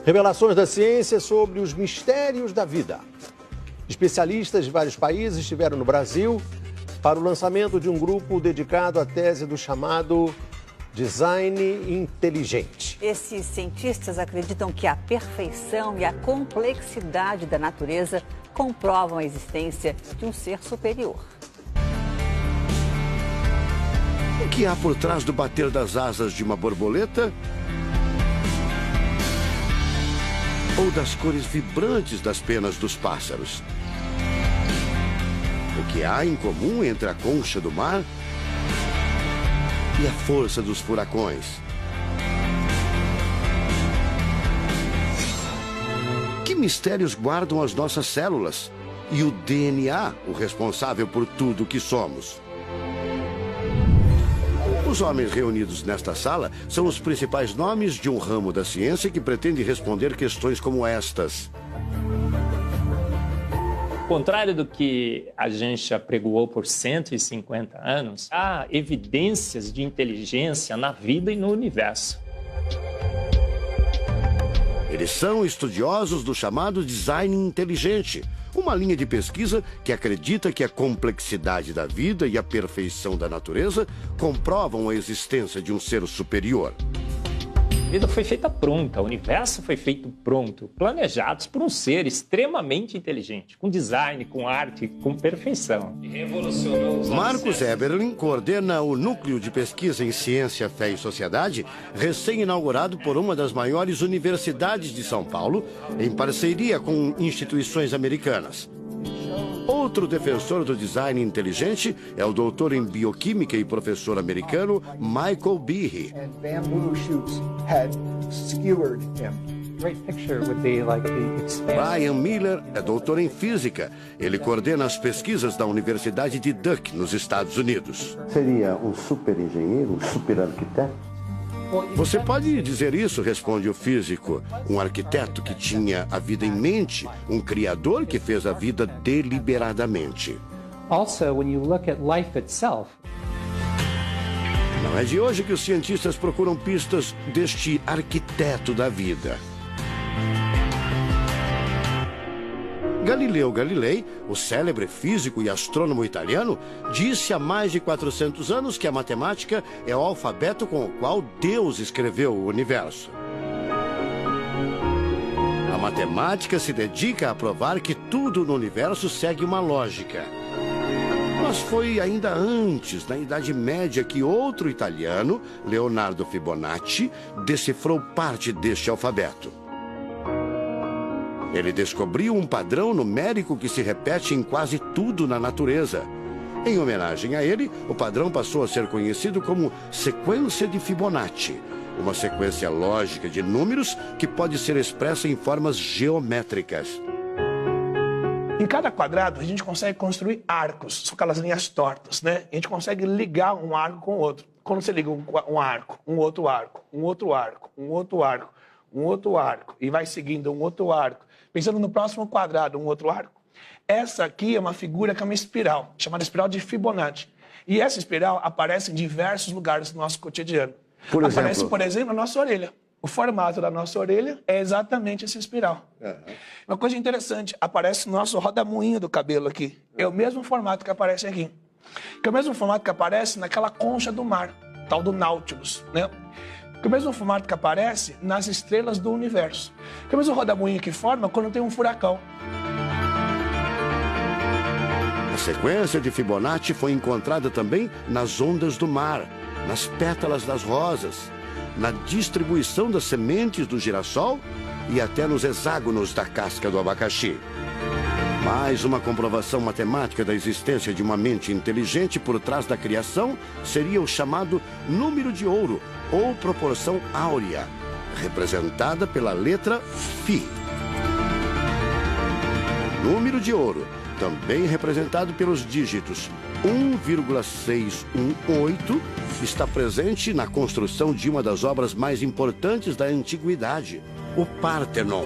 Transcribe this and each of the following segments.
Revelações da ciência sobre os mistérios da vida. Especialistas de vários países estiveram no Brasil para o lançamento de um grupo dedicado à tese do chamado design inteligente. Esses cientistas acreditam que a perfeição e a complexidade da natureza comprovam a existência de um ser superior. O que há por trás do bater das asas de uma borboleta? Ou das cores vibrantes das penas dos pássaros? O que há em comum entre a concha do mar e a força dos furacões? Que mistérios guardam as nossas células e o DNA, o responsável por tudo que somos? Os homens reunidos nesta sala são os principais nomes de um ramo da ciência que pretende responder questões como estas. Ao contrário do que a gente apregoou por 150 anos, há evidências de inteligência na vida e no universo. Eles são estudiosos do chamado design inteligente, uma linha de pesquisa que acredita que a complexidade da vida e a perfeição da natureza comprovam a existência de um ser superior. A vida foi feita pronta, o universo foi feito pronto, planejados por um ser extremamente inteligente, com design, com arte, com perfeição. E revolucionou os Marcos Eberlin coordena o Núcleo de Pesquisa em Ciência, Fé e Sociedade, recém-inaugurado por uma das maiores universidades de São Paulo, em parceria com instituições americanas. Outro defensor do design inteligente é o doutor em bioquímica e professor americano Michael Behe. Brian Miller é doutor em física. Ele coordena as pesquisas da Universidade de Duke, nos Estados Unidos. Seria um super engenheiro, um super arquiteto? Você pode dizer isso, responde o físico. Um arquiteto que tinha a vida em mente, um criador que fez a vida deliberadamente. Also, when you look at life itself, não é de hoje que os cientistas procuram pistas deste arquiteto da vida. Galileu Galilei, o célebre físico e astrônomo italiano, disse há mais de 400 anos que a matemática é o alfabeto com o qual Deus escreveu o universo. A matemática se dedica a provar que tudo no universo segue uma lógica. Mas foi ainda antes, na Idade Média, que outro italiano, Leonardo Fibonacci, decifrou parte deste alfabeto. Ele descobriu um padrão numérico que se repete em quase tudo na natureza. Em homenagem a ele, o padrão passou a ser conhecido como sequência de Fibonacci, uma sequência lógica de números que pode ser expressa em formas geométricas. Em cada quadrado, a gente consegue construir arcos, são aquelas linhas tortas, né? A gente consegue ligar um arco com o outro. Quando você liga um arco, um outro arco, um outro arco, um outro arco, um outro arco, e vai seguindo um outro arco, pensando no próximo quadrado, um outro arco. Essa aqui é uma figura que é uma espiral, chamada espiral de Fibonacci. E essa espiral aparece em diversos lugares do nosso cotidiano. Aparece, por exemplo, na nossa orelha. O formato da nossa orelha é exatamente essa espiral. Uma coisa interessante, aparece no nosso rodamuinho do cabelo aqui. É o mesmo formato que aparece aqui. Que é o mesmo formato que aparece naquela concha do mar, tal do Nautilus, né? Que é o mesmo formato que aparece nas estrelas do universo. Que é o mesmo rodamuinho que forma quando tem um furacão. A sequência de Fibonacci foi encontrada também nas ondas do mar, nas pétalas das rosas, na distribuição das sementes do girassol e até nos hexágonos da casca do abacaxi. Mais uma comprovação matemática da existência de uma mente inteligente por trás da criação seria o chamado número de ouro, ou proporção áurea, representada pela letra Φ. Número de ouro, também representado pelos dígitos 1,618, está presente na construção de uma das obras mais importantes da antiguidade, o Partenon.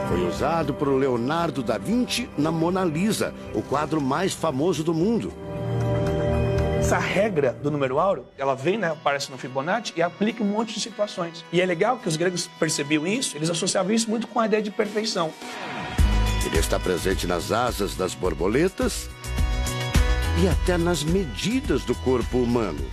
Foi usado por Leonardo da Vinci na Mona Lisa, o quadro mais famoso do mundo. essa regra do número áureo, ela vem, né, aparece no Fibonacci e aplica em um monte de situações. E é legal que os gregos percebiam isso, eles associavam isso muito com a ideia de perfeição. Ele está presente nas asas das borboletas e até nas medidas do corpo humano.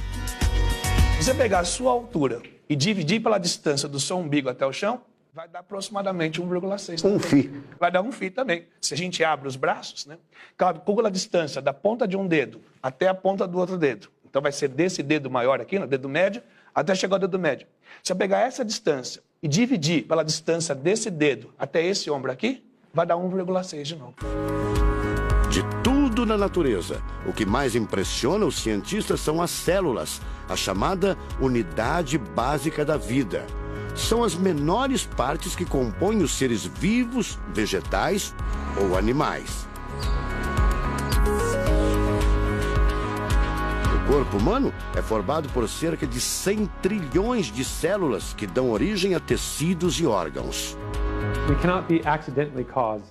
Se você pegar a sua altura e dividir pela distância do seu umbigo até o chão, vai dar aproximadamente 1,6. Um φ. Vai dar um φ também. Se a gente abre os braços, né, calcula a distância da ponta de um dedo até a ponta do outro dedo. Então vai ser desse dedo maior aqui, no dedo médio, até chegar ao dedo médio. Se eu pegar essa distância e dividir pela distância desse dedo até esse ombro aqui, vai dar 1,6 de novo. De tudo na natureza, o que mais impressiona os cientistas são as células, a chamada unidade básica da vida. São as menores partes que compõem os seres vivos, vegetais ou animais. O corpo humano é formado por cerca de 100 trilhões de células que dão origem a tecidos e órgãos. We cannot be accidentally caused.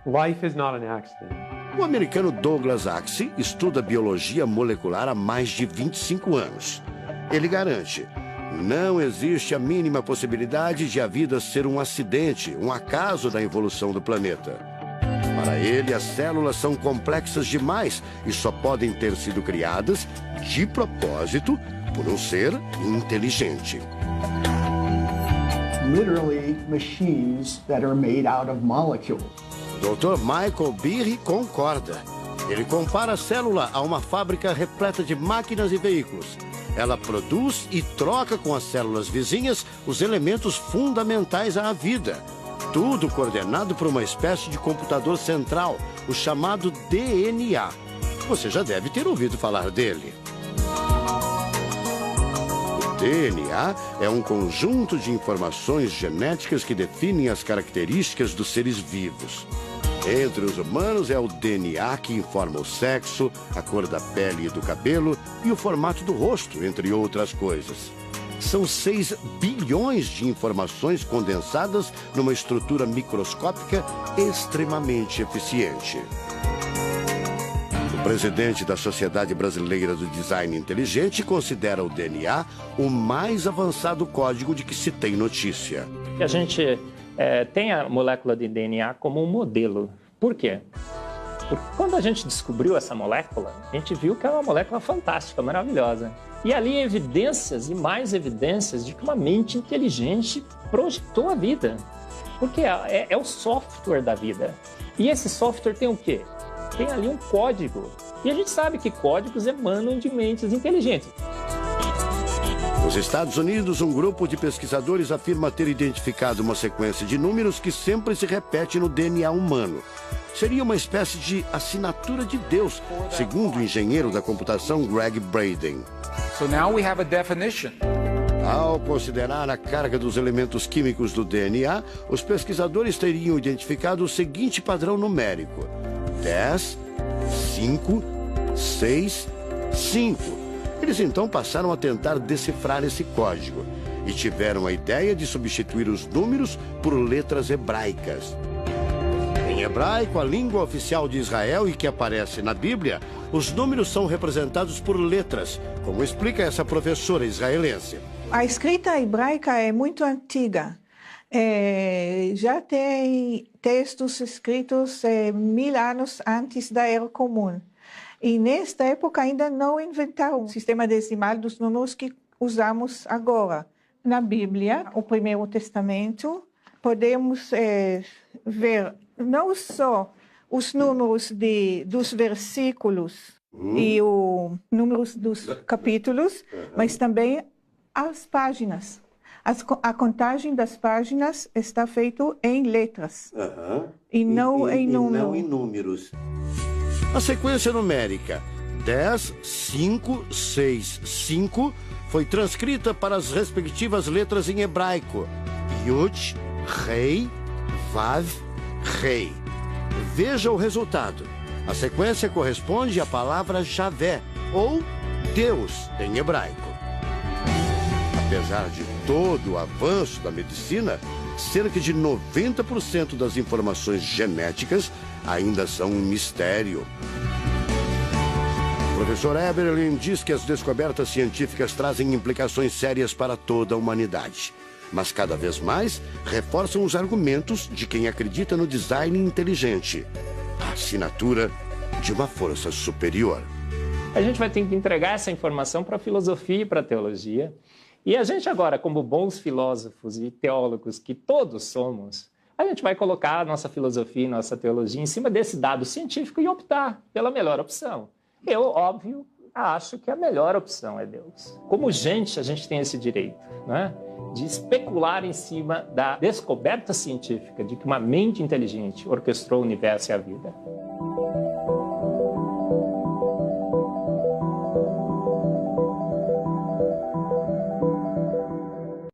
Life is not an accident. O americano Douglas Axie estuda biologia molecular há mais de 25 anos. Ele garante: não existe a mínima possibilidade de a vida ser um acidente, um acaso da evolução do planeta. Para ele, as células são complexas demais e só podem ter sido criadas de propósito por um ser inteligente. Literally machines that are made out of molecules. Dr. Michael Behe concorda. Ele compara a célula a uma fábrica repleta de máquinas e veículos. Ela produz e troca com as células vizinhas os elementos fundamentais à vida. Tudo coordenado por uma espécie de computador central, o chamado DNA. Você já deve ter ouvido falar dele. O DNA é um conjunto de informações genéticas que definem as características dos seres vivos. Entre os humanos é o DNA que informa o sexo, a cor da pele e do cabelo e o formato do rosto, entre outras coisas. São 6 bilhões de informações condensadas numa estrutura microscópica extremamente eficiente. O presidente da Sociedade Brasileira do Design Inteligente considera o DNA o mais avançado código de que se tem notícia. A gente tem a molécula de DNA como um modelo. Por quê? Porque quando a gente descobriu essa molécula, a gente viu que é uma molécula fantástica, maravilhosa. E ali evidências e mais evidências de que uma mente inteligente projetou a vida. Porque é o software da vida. E esse software tem o quê? Tem ali um código. E a gente sabe que códigos emanam de mentes inteligentes. Nos Estados Unidos, um grupo de pesquisadores afirma ter identificado uma sequência de números que sempre se repete no DNA humano. Seria uma espécie de assinatura de Deus, segundo o engenheiro da computação Greg Braden. So now we have a definition. Ao considerar a carga dos elementos químicos do DNA, os pesquisadores teriam identificado o seguinte padrão numérico: 10, 5, 6, 5. Eles então passaram a tentar decifrar esse código e tiveram a ideia de substituir os números por letras hebraicas. Em hebraico, a língua oficial de Israel e que aparece na Bíblia, os números são representados por letras, como explica essa professora israelense. A escrita hebraica é muito antiga. Já tem textos escritos 1000 anos antes da Era Comum. E nesta época ainda não inventaram o sistema decimal dos números que usamos agora. Na Bíblia, o Primeiro Testamento, podemos ver não só os números dos versículos e os números dos capítulos, mas também as páginas. A contagem das páginas está feita em letras e não em números. A sequência numérica 10, 5, 6, 5 foi transcrita para as respectivas letras em hebraico: Yud, Rei, Vav, Rei. Veja o resultado. A sequência corresponde à palavra Javé, ou Deus, em hebraico. Apesar de todo o avanço da medicina, cerca de 90% das informações genéticas ainda são um mistério. professor Eberlin diz que as descobertas científicas trazem implicações sérias para toda a humanidade, mas cada vez mais reforçam os argumentos de quem acredita no design inteligente, a assinatura de uma força superior. A gente vai ter que entregar essa informação para a filosofia e para a teologia. E a gente agora, como bons filósofos e teólogos que todos somos, a gente vai colocar a nossa filosofia e nossa teologia em cima desse dado científico e optar pela melhor opção. Eu, óbvio, acho que a melhor opção é Deus. Como gente, a gente tem esse direito, né, de especular em cima da descoberta científica de que uma mente inteligente orquestrou o universo e a vida.